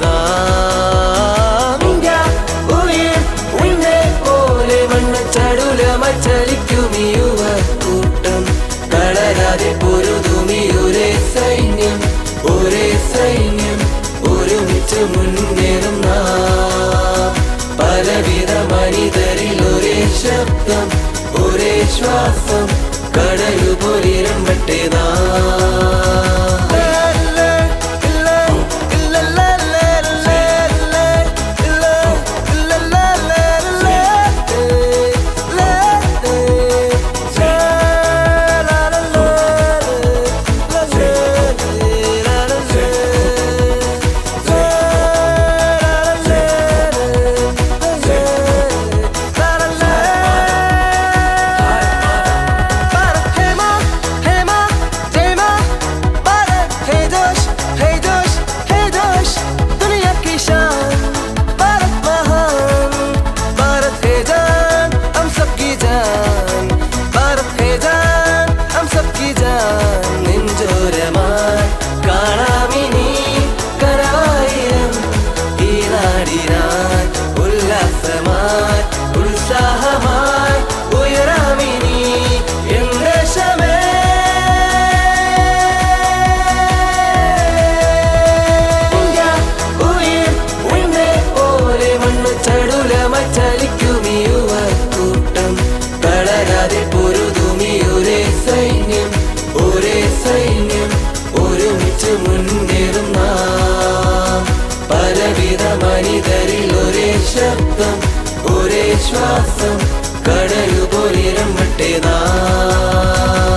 നാം. ഇന്ത്യ ഉയിർ ഉയിനെ പോലെ വണ്ണച്ചടുലമായി ചലിക്കും ഈ യുവക്കൂട്ടം. തളരാതെ പൊരുതും ഈ ഒരേ സൈന്യം, ഒരേ സൈന്യം, ഒരുമിച്ച് മുന്നേറും നാം. പലവിധ മനിതരിൽ ഒരേ ശബ്ദം, ഒരേ ശ്വാസം, കടലുപോലിരമ്പട്ടെ നാം. മുന്നേറും നാം. പലവിധ മനിതരിൽ ഒരേ ശബ്ദം, ഒരേ ശ്വാസം, കടലുപോലിരമ്പട്ടെ നാം.